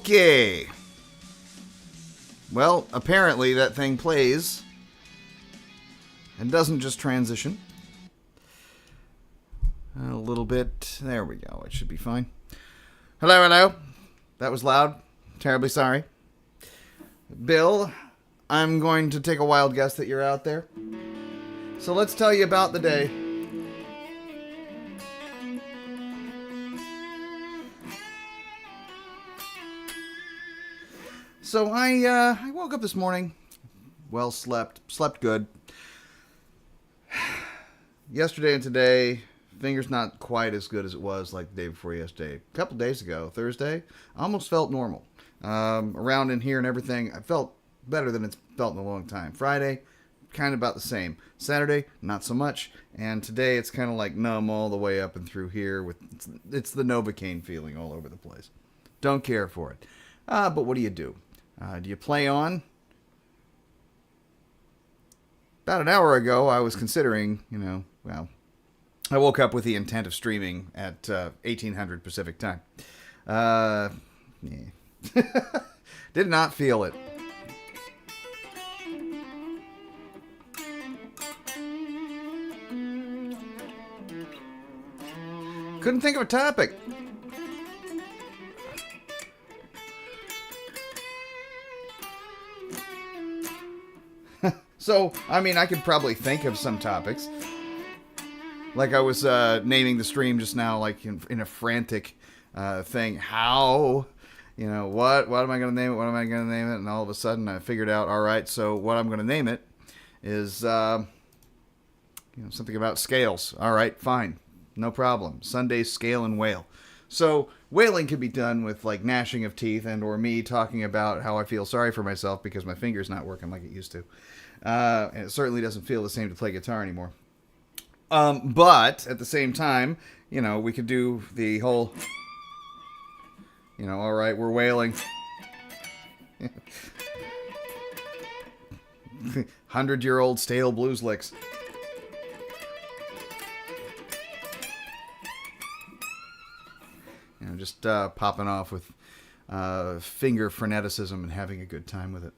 Okay. Well, apparently that thing plays and doesn't just transition. A little bit. There we go. It should be fine. Hello, hello. That was loud. Terribly sorry. Bill, I'm going to take a wild guess that you're out there. So let's tell you about the day. So I woke up this morning, well slept good. Yesterday and today, finger's not quite as good as it was like the day before yesterday. A couple days ago, Thursday, I almost felt normal. Around in here and everything, I felt better than it's felt in a long time. Friday, kind of about the same. Saturday, not so much. And today, it's kind of like numb all the way up and through here. It's the Novocaine feeling all over the place. Don't care for it. But what do you do? Do you play on? About an hour ago, I was considering, I woke up with the intent of streaming at 1800 Pacific time. Did not feel it. Couldn't think of a topic. So, I could probably think of some topics. Like I was naming the stream just now, like in a frantic thing. How? What am I going to name it? What am I going to name it? And all of a sudden I figured out, all right, so what I'm going to name it is, something about scales. All right, fine. No problem. Sunday's Scale and Wail. So wailing can be done with like gnashing of teeth and or me talking about how I feel sorry for myself because my finger's not working like it used to. And it certainly doesn't feel the same to play guitar anymore. But at the same time, we could do the whole, all right, we're wailing. 100-year-old stale blues licks. Just popping off with finger freneticism and having a good time with it.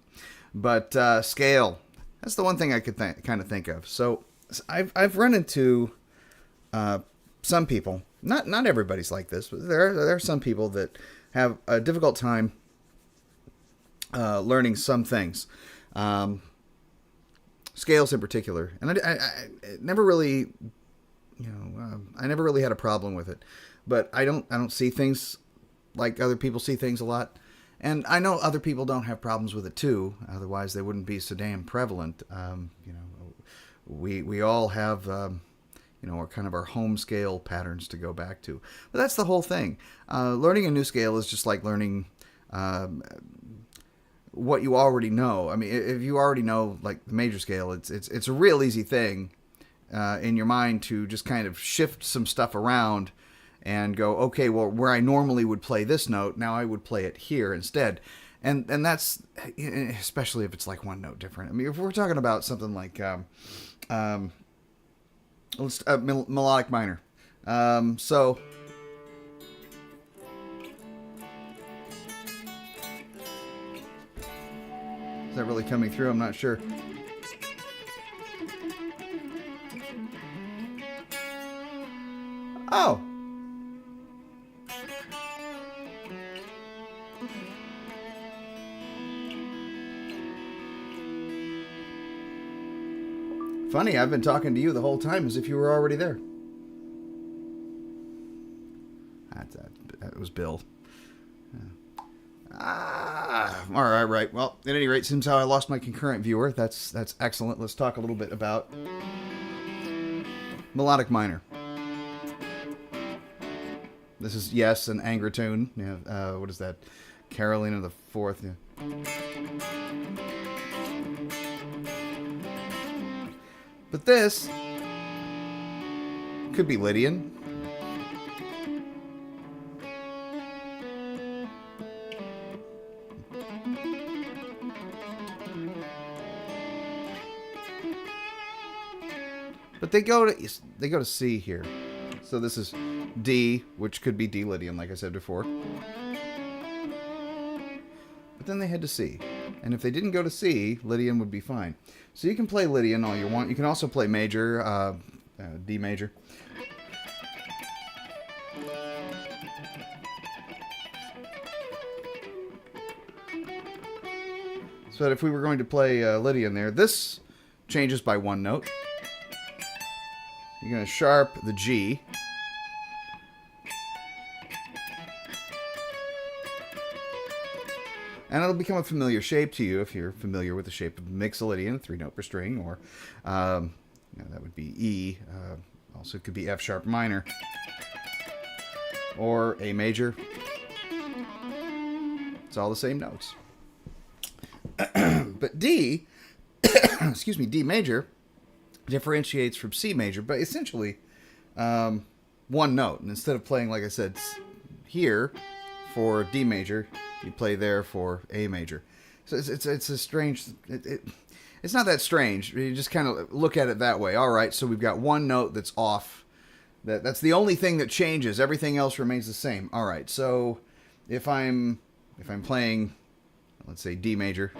But scale, that's the one thing I could kind of think of. So I've run into some people. Not everybody's like this, but there are some people that have a difficult time learning some things, scales in particular. And I never really, I never really had a problem with it. But I don't see things like other people see things a lot. And I know other people don't have problems with it too. Otherwise, they wouldn't be so damn prevalent. We all have, our kind of our home scale patterns to go back to. But that's the whole thing. Learning a new scale is just like learning what you already know. If you already know like the major scale, it's a real easy thing in your mind to just kind of shift some stuff around and go, okay, well, where I normally would play this note, now I would play it here instead. And that's, especially if it's like one note different. If we're talking about something like melodic minor. So is that really coming through? I'm not sure. Oh. Funny, I've been talking to you the whole time as if you were already there. That was Bill. All right. Well, at any rate, since I lost my concurrent viewer, that's excellent. Let's talk a little bit about melodic minor. This is, yes, an Angratune. Yeah, what is that? Carolina the Fourth. Yeah. But this could be Lydian. But they go to C here. So this is D, which could be D Lydian, like I said before. but then they head to C. And if they didn't go to C, Lydian would be fine. So you can play Lydian all you want. You can also play major, D major. So if we were going to play Lydian there, this changes by one note. You're going to sharp the G. And it'll become a familiar shape to you if you're familiar with the shape of Mixolydian, 3-note per string, or that would be E. Also, it could be F sharp minor or A major. It's all the same notes. But D, excuse me, D major differentiates from C major, but essentially one note. And instead of playing, like I said, here for D major, you play there for A major. So it's a strange. It's not that strange. You just kind of look at it that way. All right, so we've got one note that's off. That's the only thing that changes. Everything else remains the same. All right, so if I'm playing, let's say D major.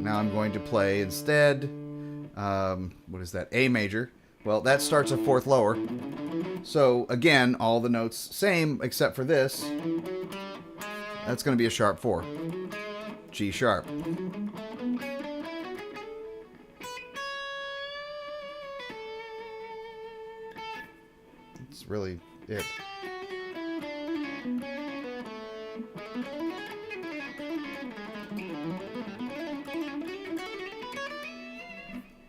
Now I'm going to play instead, what is that, A major. Well, that starts a fourth lower. So again, all the notes same except for this. That's going to be a sharp 4. G sharp. That's really it.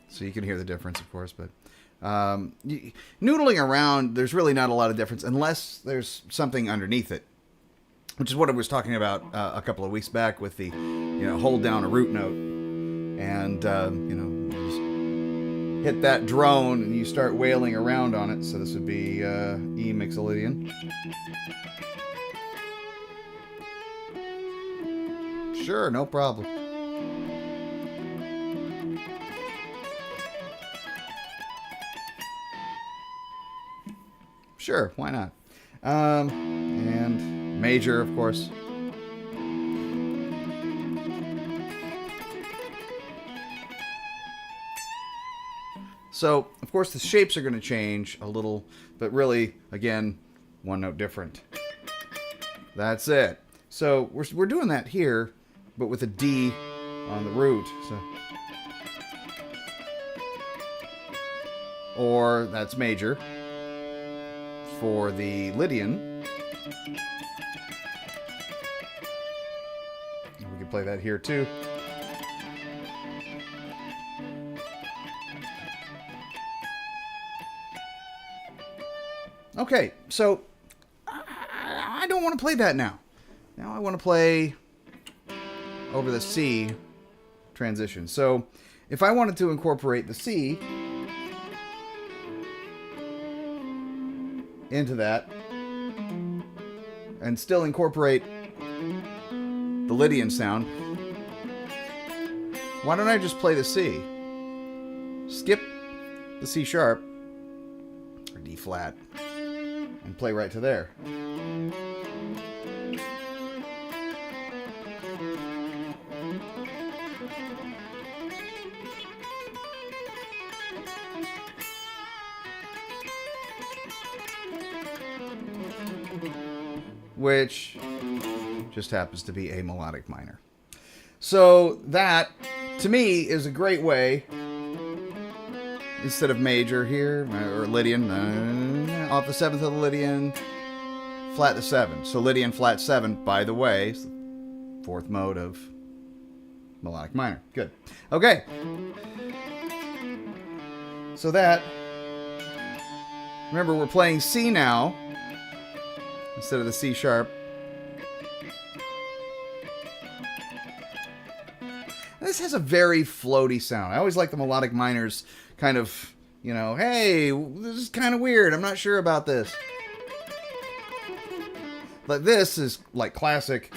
So you can hear the difference, of course, but noodling around, there's really not a lot of difference unless there's something underneath it, which is what I was talking about a couple of weeks back with the, hold down a root note and, you hit that drone and you start wailing around on it. So this would be E Mixolydian. Sure, no problem. Sure, why not? And major, of course. So, of course, the shapes are going to change a little, but really, again, one note different. That's it. So we're doing that here, but with a D on the root. So, or that's major. For the Lydian, we can play that here too. Okay, so I don't want to play that now. Now I want to play over the C transition. So if I wanted to incorporate the C into that and still incorporate the Lydian sound, why don't I just play the C, skip the C sharp or D flat and play right to there. Which just happens to be a melodic minor. So that, to me, is a great way, instead of major here, or Lydian, off the 7th of the Lydian, flat the 7. So Lydian flat 7, by the way, is the 4th mode of melodic minor. Good. Okay. So that, remember we're playing C now, instead of the C sharp. This has a very floaty sound. I always like the melodic minors kind of, hey, this is kind of weird. I'm not sure about this. But this is like classic.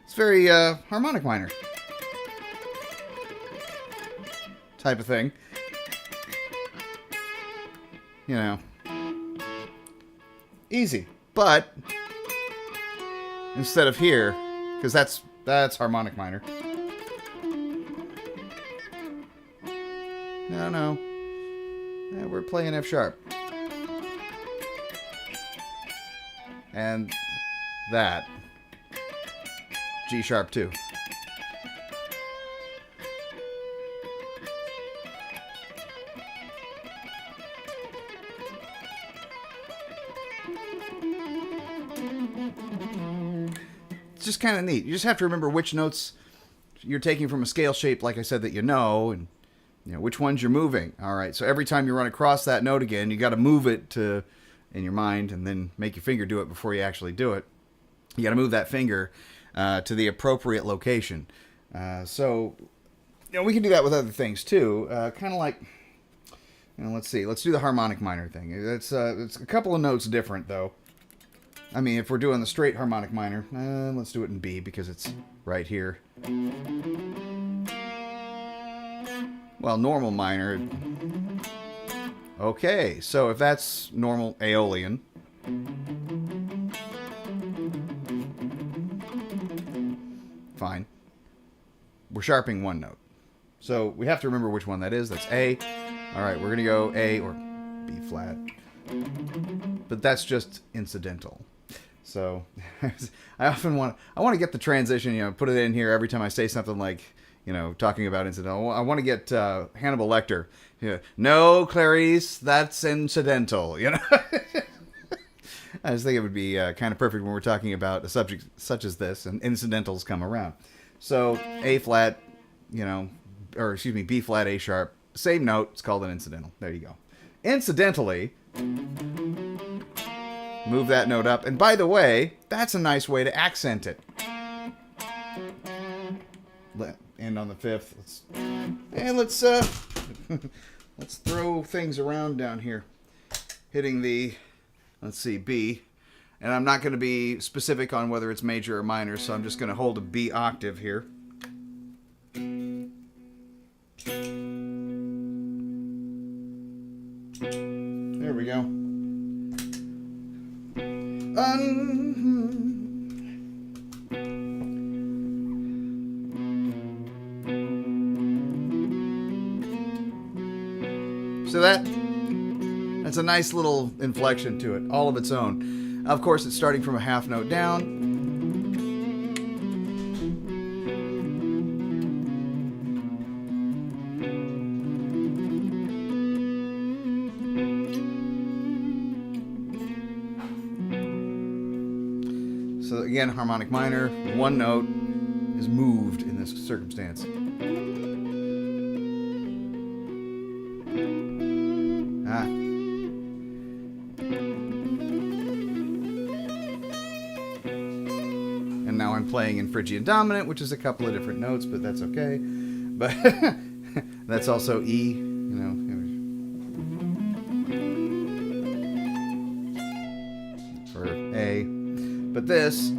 It's very harmonic minor type of thing. you know, easy. But instead of here, because that's harmonic minor. No. Yeah, we're playing F sharp. And that. G sharp too. It's just kind of neat. You just have to remember which notes you're taking from a scale shape, like I said, that you know, and you know which ones you're moving. All right, so every time you run across that note again, you got to move it to in your mind, and then make your finger do it before you actually do it. You got to move that finger to the appropriate location. So, you know, we can do that with other things too. Kind of like, you know, let's see. Let's do the harmonic minor thing. It's a couple of notes different though. I mean, if we're doing the straight harmonic minor, let's do it in B because it's right here. Well, normal minor. Okay, so if that's normal Aeolian, fine. We're sharpening one note. So we have to remember which one that is. That's A. All right, we're going to go A or B flat. But that's just incidental. So I often want to get the transition, you know, put it in here every time I say something like, you know, talking about incidental. I want to get Hannibal Lecter. Yeah. No, Clarice, that's incidental. You know, I just think it would be kind of perfect when we're talking about a subject such as this, and incidentals come around. So A flat, you know, or excuse me, B flat, A sharp, same note. It's called an incidental. There you go. Incidentally, move that note up. And by the way, that's a nice way to accent it. End on the fifth. Let's throw things around down here. Hitting the, let's see, B. And I'm not going to be specific on whether it's major or minor, so I'm just going to hold a B octave here. There we go. So that's a nice little inflection to it, all of its own. Of course, it's starting from a half note down. So again, harmonic minor, one note is moved in this circumstance. And now I'm playing in Phrygian dominant, which is a couple of different notes, but that's okay. But that's also E, you know. For A. But this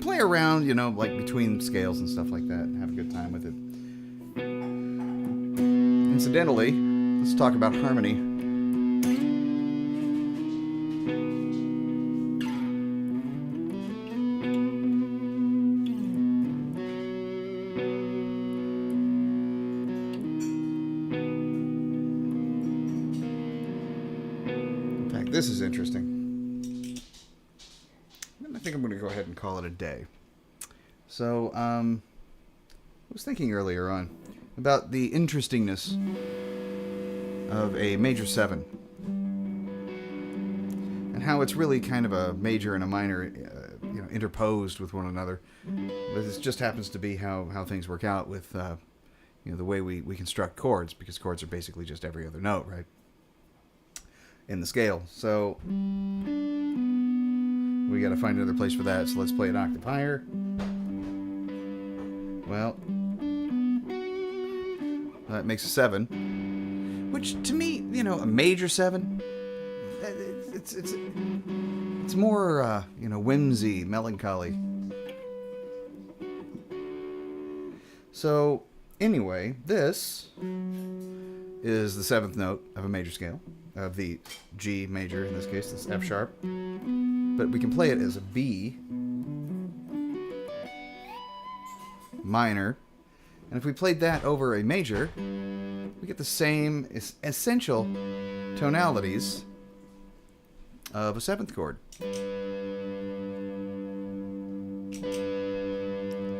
play around, you know, like between scales and stuff like that, and have a good time with it. Incidentally, let's talk about harmony. In fact, this is interesting. I think I'm going to go ahead and call it a day. So, I was thinking earlier on about the interestingness of a major 7 and how it's really kind of a major and a minor, you know, interposed with one another. But this just happens to be how things work out with, you know, the way we construct chords, because chords are basically just every other note, right, in the scale. So we got to find another place for that, so let's play an octave higher. Well, that makes a 7, which to me, you know, a major 7. It's more, you know, whimsy, melancholy. So anyway, this is the 7th note of a major scale, of the G major in this case. This F sharp, but we can play it as a B minor, and if we played that over a major, we get the same essential tonalities of a 7th chord.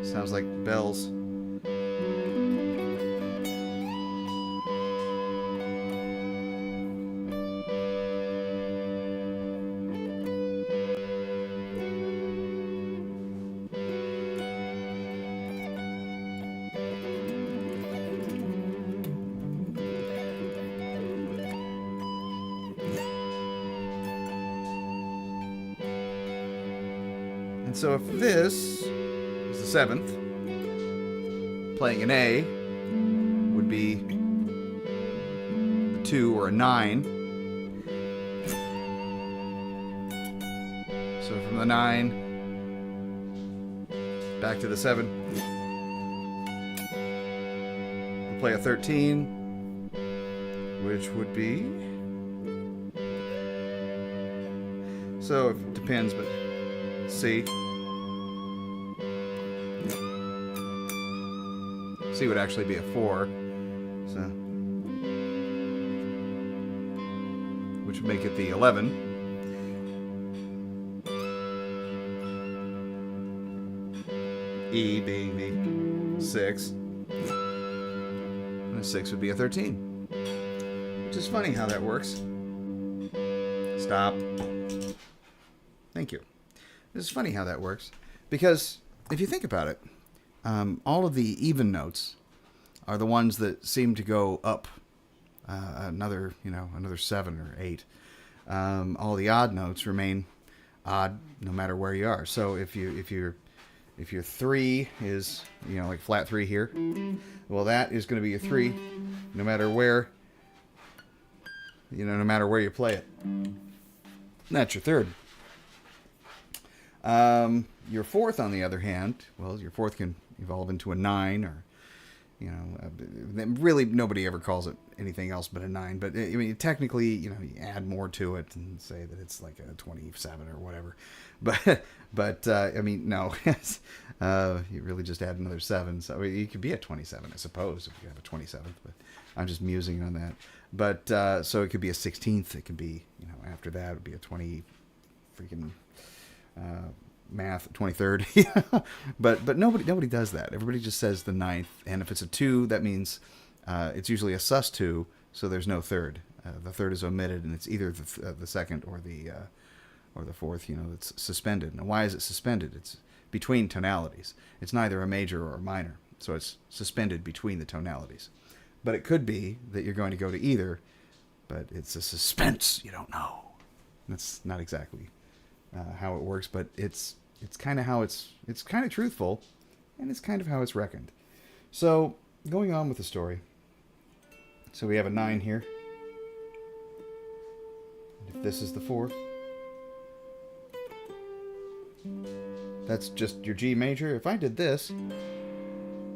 Sounds like bells. And so if this is the 7th, playing an A would be a 2 or a 9. So from the 9 back to the 7, we'll play a 13, which would be, so it depends, but C. C would actually be a 4, so which would make it the 11. E being the 6, and a 6 would be a 13, which is funny how that works. Stop. Thank you. It's funny how that works, because if you think about it, all of the even notes are the ones that seem to go up another 7 or 8. All the odd notes remain odd no matter where you are. So if your 3 is, you know, like flat 3 here, well, that is going to be your 3 no matter where, you know, no matter where you play it. And that's your 3rd. Your 4th, on the other hand, well, your 4th can evolve into a 9, or, you know, really nobody ever calls it anything else but a 9. But I mean, technically, you know, you add more to it and say that it's like a 27 or whatever. But I mean, no, you really just add another 7. So you could be at 27, I suppose, if you have a 27th. But I'm just musing on that. But so it could be a 16th. It could be, you know, after that it would be a 20 freaking. Math 23rd. but nobody does that. Everybody just says the 9th, and if it's a 2, that means it's usually a sus2, so there's no 3rd. The 3rd is omitted, and it's either the 2nd or the 4th, you know, that's suspended. Now, why is it suspended? It's between tonalities. It's neither a major or a minor, so it's suspended between the tonalities. But it could be that you're going to go to either, but it's a suspense. You don't know. That's not exactly how it works, but it's kind of how it's kind of truthful, and it's kind of how it's reckoned. So going on with the story, so we have a 9 here, and if this is the 4th, that's just your G major. If I did this,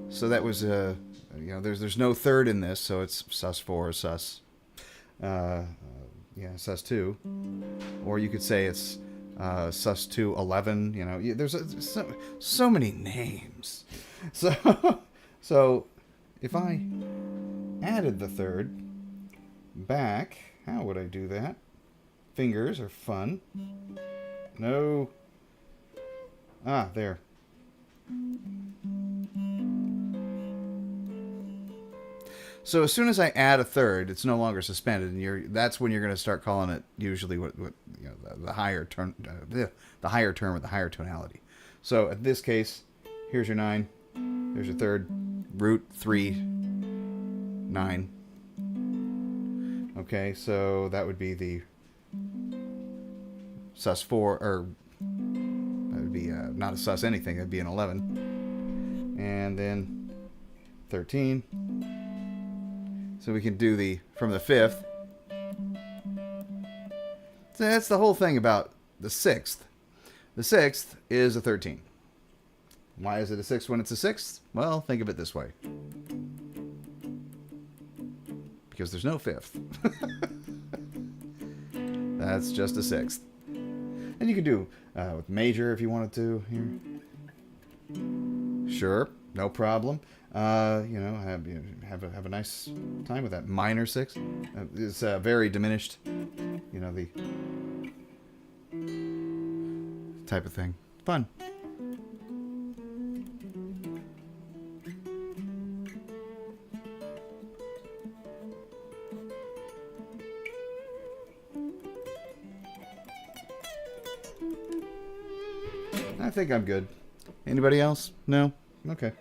so that was you know, there's no 3rd in this, so it's sus4, sus sus2, or you could say it's sus2 11, you know, there's so many names. So if I added the 3rd back, how would I do that? Fingers are fun. No. There. So as soon as I add a 3rd, it's no longer suspended, and that's when you're going to start calling it usually what you know, the higher term, the higher term, or the higher tonality. So in this case, here's your 9, there's your 3rd, root 3, 9. Okay, so that would be the sus4, or that would be not a sus anything. That'd be an 11. and then 13. So we can do from the 5th. So that's the whole thing about the 6th. The 6th is a 13. Why is it a 6th when it's a 6th? Well, think of it this way. Because there's no 5th. That's just a 6th. And you could do with major if you wanted to here. Sure, no problem. Have a nice time with that. Minor 6. It's very diminished. The type of thing. Fun. I think I'm good. Anybody else? No? Okay.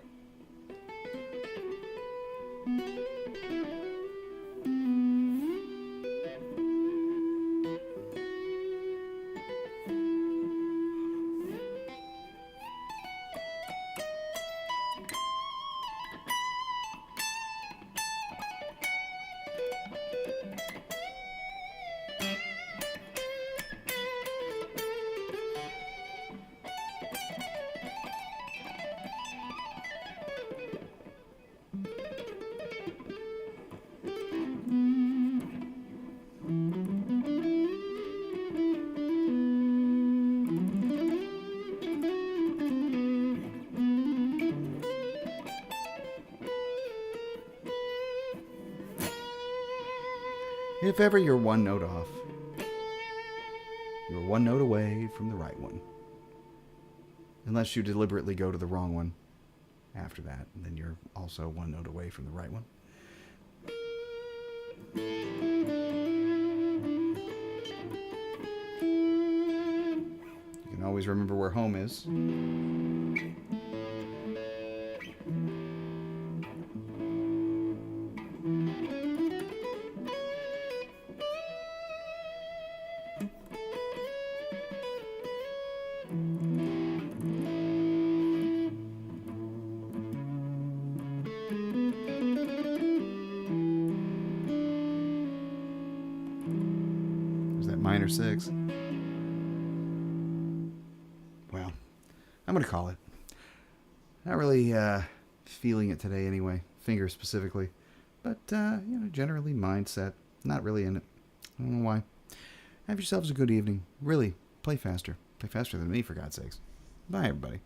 If ever you're one note off, you're one note away from the right one. Unless you deliberately go to the wrong one after that, then you're also one note away from the right one. You can always remember where home is. Minor 6. Well, I'm going to call it. Not really feeling it today anyway, finger specifically. But, generally mindset. Not really in it. I don't know why. Have yourselves a good evening. Really, play faster. Play faster than me, for God's sakes. Bye, everybody.